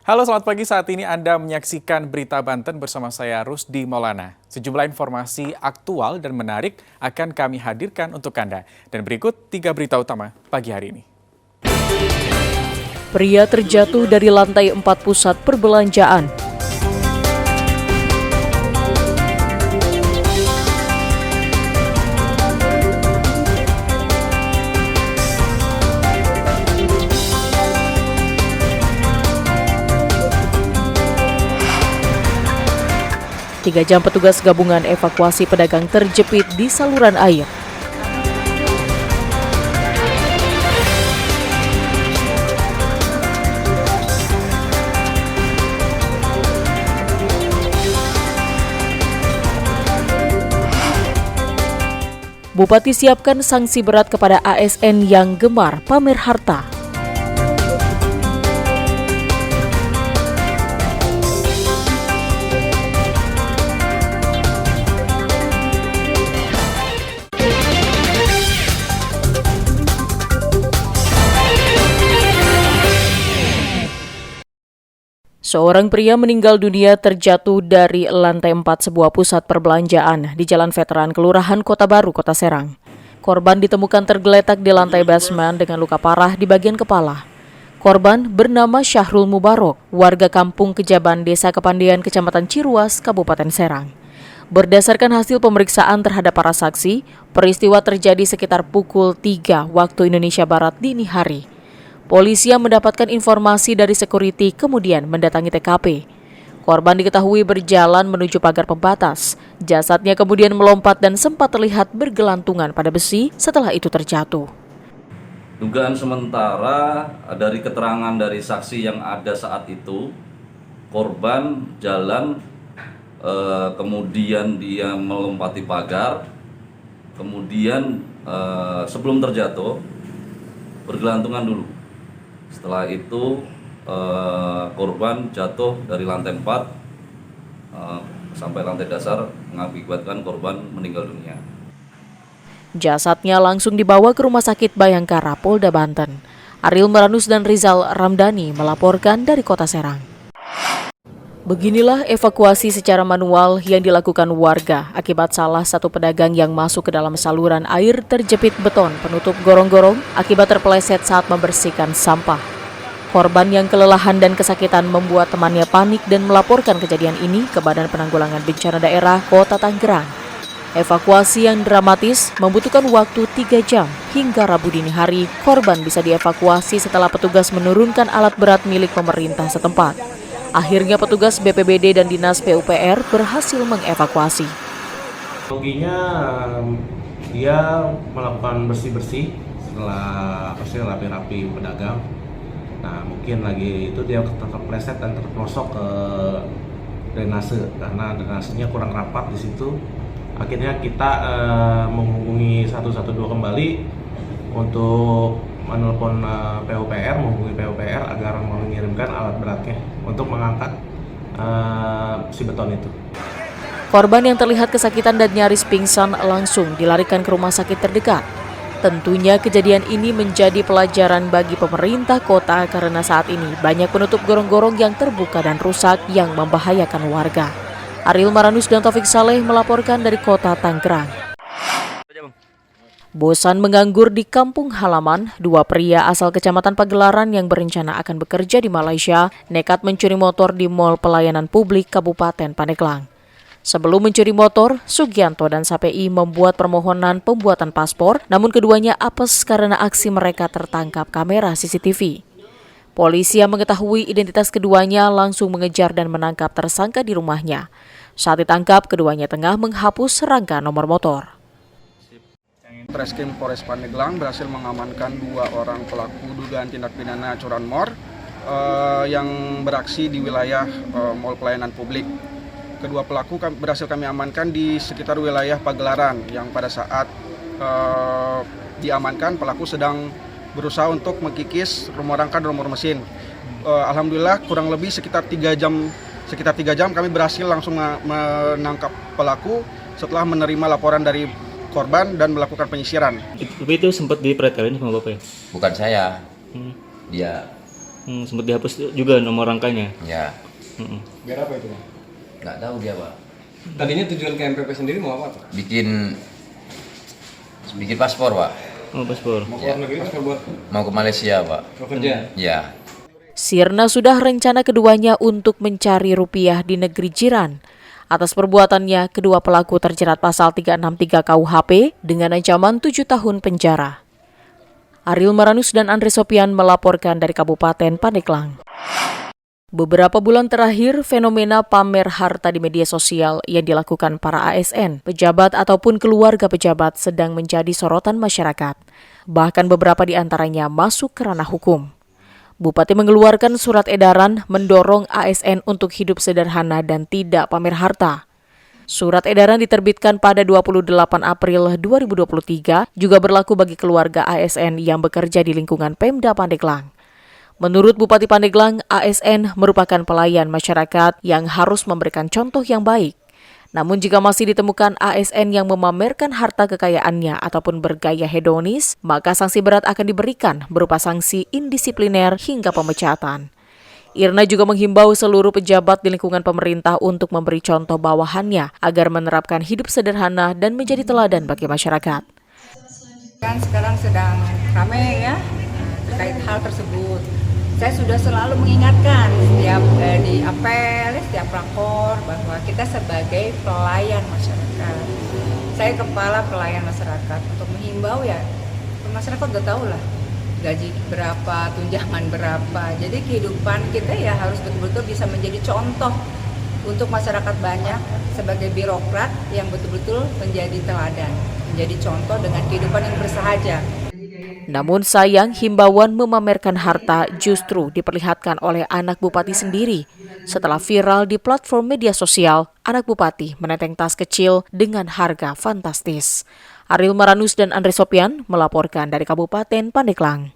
Halo, selamat pagi. Saat ini Anda menyaksikan Berita Banten bersama saya Rusdi Maulana. Sejumlah informasi aktual dan menarik akan kami hadirkan untuk Anda. Dan berikut 3 berita utama pagi hari ini. Pria terjatuh dari lantai 4 pusat perbelanjaan. Tiga jam petugas gabungan evakuasi pedagang terjepit di saluran air. Bupati siapkan sanksi berat kepada ASN yang gemar pamer harta. Seorang pria meninggal dunia terjatuh dari lantai 4 sebuah pusat perbelanjaan di Jalan Veteran Kelurahan Kota Baru, Kota Serang. Korban ditemukan tergeletak di lantai basement dengan luka parah di bagian kepala. Korban bernama Syahrul Mubarok, warga kampung Kejaban, Desa Kepandian, Kecamatan Ciruas, Kabupaten Serang. Berdasarkan hasil pemeriksaan terhadap para saksi, peristiwa terjadi sekitar pukul 3 waktu Indonesia Barat dini hari. Polisi yang mendapatkan informasi dari security kemudian mendatangi TKP. Korban diketahui berjalan menuju pagar pembatas. Jasadnya kemudian melompat dan sempat terlihat bergelantungan pada besi setelah itu terjatuh. Dugaan sementara dari keterangan dari saksi yang ada saat itu, korban jalan, kemudian dia melompati pagar, kemudian sebelum terjatuh bergelantungan dulu. Setelah itu korban jatuh dari lantai 4 sampai lantai dasar mengakibatkan korban meninggal dunia. Jasadnya langsung dibawa ke Rumah Sakit Bayangkara, Polda Banten. Ariel Meranus dan Rizal Ramdhani melaporkan dari Kota Serang. Beginilah evakuasi secara manual yang dilakukan warga akibat salah satu pedagang yang masuk ke dalam saluran air terjepit beton penutup gorong-gorong akibat terpeleset saat membersihkan sampah. Korban yang kelelahan dan kesakitan membuat temannya panik dan melaporkan kejadian ini ke Badan Penanggulangan Bencana Daerah Kota Tangerang. Evakuasi yang dramatis membutuhkan waktu 3 jam hingga Rabu dini hari. Korban bisa dievakuasi setelah petugas menurunkan alat berat milik pemerintah setempat. Akhirnya petugas BPBD dan Dinas PUPR berhasil mengevakuasi. Loginya dia melakukan bersih-bersih setelah rapi-rapi pedagang. Nah mungkin lagi itu dia terpleset dan terprosok ke drainase karena drainasenya kurang rapat di situ. Akhirnya kita menghubungi 112 kembali untuk menelpon menghubungi PUPR agar mengirimkan alat beratnya untuk mengangkat si beton itu. Korban yang terlihat kesakitan dan nyaris pingsan langsung dilarikan ke rumah sakit terdekat. Tentunya kejadian ini menjadi pelajaran bagi pemerintah kota karena saat ini banyak penutup gorong-gorong yang terbuka dan rusak yang membahayakan warga. Ariel Meranus dan Taufik Saleh melaporkan dari Kota Tangerang. Bosan menganggur di kampung halaman, 2 pria asal Kecamatan Pagelaran yang berencana akan bekerja di Malaysia nekat mencuri motor di Mall Pelayanan Publik Kabupaten Pandeglang. Sebelum mencuri motor, Sugianto dan Sapei membuat permohonan pembuatan paspor, namun keduanya apes karena aksi mereka tertangkap kamera CCTV. Polisi yang mengetahui identitas keduanya langsung mengejar dan menangkap tersangka di rumahnya. Saat ditangkap, keduanya tengah menghapus rangka nomor motor. Treskrim Polres Pandeglang berhasil mengamankan 2 orang pelaku dugaan tindak pidana curanmor yang beraksi di wilayah Mall Pelayanan Publik. Kedua pelaku berhasil kami amankan di sekitar wilayah Pagelaran yang pada saat diamankan pelaku sedang berusaha untuk mengkikis rumah rangka dan nomor mesin. Alhamdulillah kurang lebih sekitar 3 jam kami berhasil langsung menangkap pelaku setelah menerima laporan dari korban dan melakukan penyisiran. Tapi itu sempat diperhatikan sama Bapak ya? Bukan saya, dia Sempat dihapus juga nomor rangkanya. Ya, Biar apa itu? nggak tahu dia Pak. Tadinya tujuan ke MPP sendiri mau apa, Pak? Bikin paspor Pak. Oh, paspor. Mau ke luar negeri atau buat Mau ke Malaysia Pak. bekerja? Ya. Sirna sudah rencana keduanya untuk mencari rupiah di negeri jiran. Atas perbuatannya, kedua pelaku terjerat pasal 363 KUHP dengan ancaman 7 tahun penjara. Ariel Maranus dan Andre Sopian melaporkan dari Kabupaten Pandeglang. Beberapa bulan terakhir, fenomena pamer harta di media sosial yang dilakukan para ASN, pejabat ataupun keluarga pejabat sedang menjadi sorotan masyarakat. Bahkan beberapa di antaranya masuk ke ranah hukum. Bupati mengeluarkan surat edaran mendorong ASN untuk hidup sederhana dan tidak pamer harta. Surat edaran diterbitkan pada 28 April 2023, juga berlaku bagi keluarga ASN yang bekerja di lingkungan Pemda Pandeglang. Menurut Bupati Pandeglang, ASN merupakan pelayan masyarakat yang harus memberikan contoh yang baik. Namun jika masih ditemukan ASN yang memamerkan harta kekayaannya ataupun bergaya hedonis, maka sanksi berat akan diberikan berupa sanksi indisipliner hingga pemecatan. Irna juga menghimbau seluruh pejabat di lingkungan pemerintah untuk memberi contoh bawahannya agar menerapkan hidup sederhana dan menjadi teladan bagi masyarakat. Kan sekarang sedang ramai ya terkait hal tersebut. Saya sudah selalu mengingatkan setiap di apel, setiap rakor bahwa kita sebagai pelayan masyarakat. Saya kepala pelayan masyarakat untuk menghimbau ya, masyarakat udah tahu lah gaji berapa, tunjangan berapa. Jadi kehidupan kita ya harus betul-betul bisa menjadi contoh untuk masyarakat banyak sebagai birokrat yang betul-betul menjadi teladan, menjadi contoh dengan kehidupan yang bersahaja. Namun sayang, himbauan memamerkan harta justru diperlihatkan oleh anak bupati sendiri. Setelah viral di platform media sosial, anak bupati menenteng tas kecil dengan harga fantastis. Ariel Maranus dan Andre Sopian melaporkan dari Kabupaten Pandeglang.